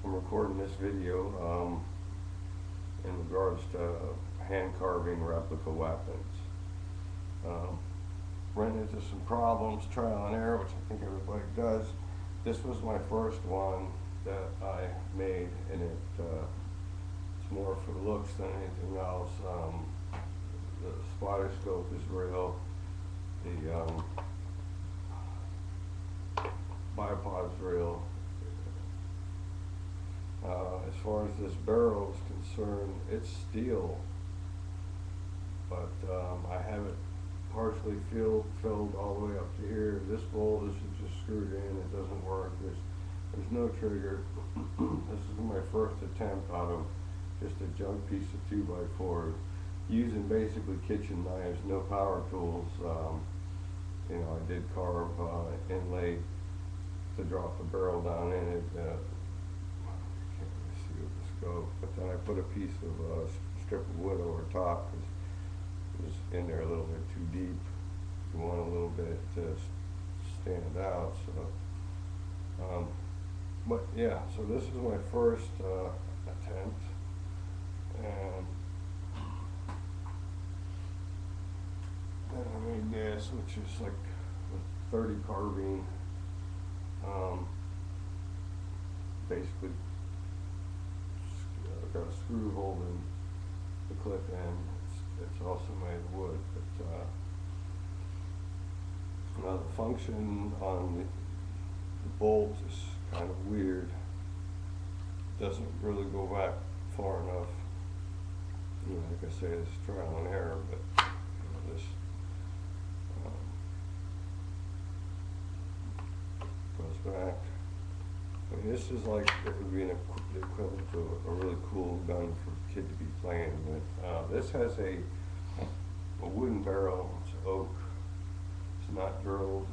I'm recording this video in regards to hand carving replica weapons. Ran into some problems, trial and error, which I think everybody does. This was my first one that I made, and it's more for looks than anything else. The spotter scope is real. The bipod's real. As far as this barrel is concerned, it's steel, but I have it partially filled all the way up to here. This bolt is just screwed in. It doesn't work. There's no trigger. This is my first attempt out of just a junk piece of 2x4, using basically kitchen knives, no power tools. You know, I did carve inlay to drop the barrel down in it. Can't really see with the scope, but then I put a piece of strip of wood over top because it was in there a little bit too deep. You want a little bit to stand out. So, but yeah, so this is my first attempt, and then I made this, which is like a 30 carbine. Basically, got a screw holding the clip end. It's also made of wood, but now the function on the bolt is kind of weird. It doesn't really go back far enough. You know, like I say, it's trial and error, but you know, this goes back. I mean, this is like, it would be the equivalent to a really cool gun for a kid to be playing with. This has a wooden barrel. It's oak. It's not drilled.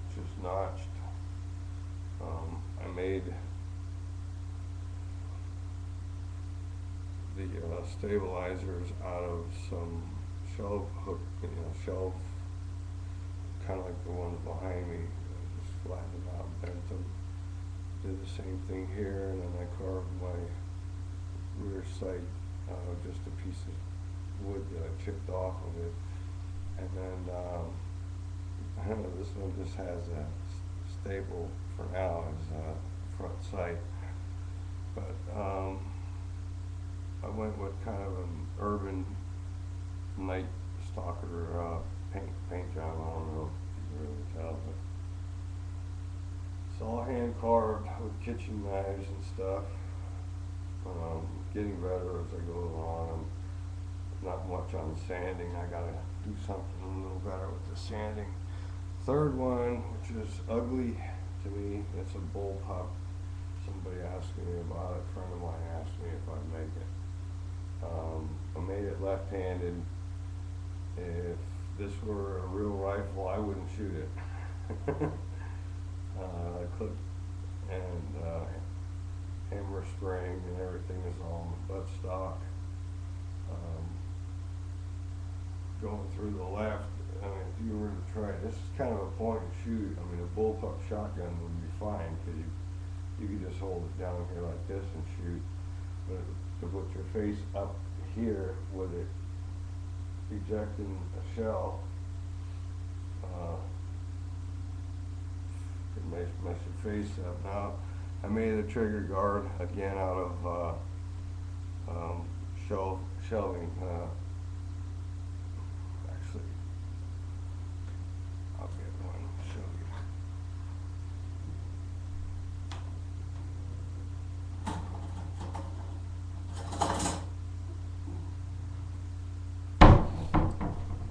It's just notched. I made the stabilizers out of some shelf hook, shelf, kind of like the ones behind me. I just flattened them out, bent them. Did the same thing here, and then I carved my rear sight out of just a piece of wood that I chipped off of it. And then, I don't know, this one just has a staple for now as a front sight. But I went with kind of an urban night stalker paint job. I don't know if you can really tell, but it's all hand carved with kitchen knives and stuff. Getting better as I go along. I'm not much on sanding. I gotta do something a little better with the sanding. Third one, which is ugly to me, it's a bullpup. Somebody asked me about it. A friend of mine asked me if I'd make it. I made it left-handed. If this were a real rifle, I wouldn't shoot it. Clip and hammer spring and everything is all buttstock. Going through the left, I mean, if you were to try, this is kind of a point and shoot. I mean, a bullpup shotgun would be fine because you could just hold it down here like this and shoot. But to put your face up here with it ejecting a shell, it mess your face up. Now, I made a trigger guard again out of shelving. Actually, I'll get one to show you.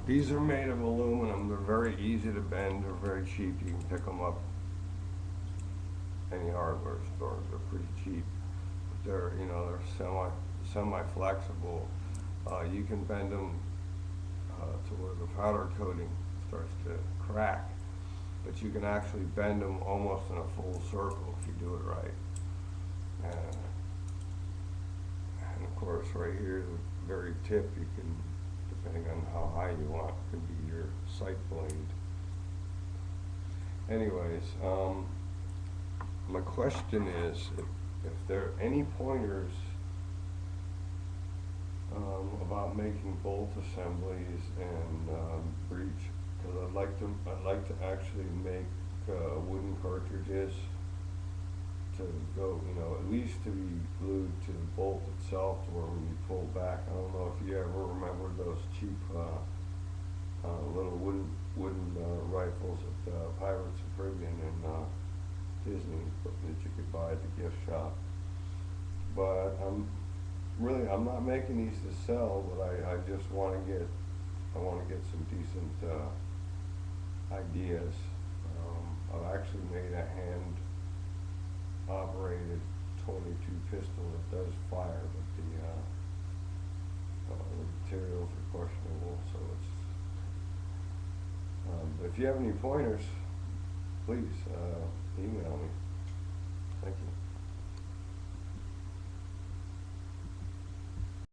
These are made of aluminum. They're very easy to bend. They're very cheap. You can pick them up any hardware store. They're pretty cheap. But they're, they're semi-flexible. You can bend them to where the powder coating starts to crack, but you can actually bend them almost in a full circle if you do it right. And of course, right here, the very tip, you can, depending on how high you want, could be your sight blade. Anyways, my question is, if there are any pointers about making bolt assemblies and breech, because I'd like to actually make wooden cartridges to go, you know, at least to be glued to the bolt itself, to where when you pull back, I don't know if you ever remember those cheap little wooden rifles at Pirates of the Caribbean and Disney that you could buy at the gift shop. But I'm not making these to sell, but I just want to get, I want to get some decent ideas. I've actually made a hand operated 22 pistol that does fire, but the materials are questionable, so it's, if you have any pointers, please email me.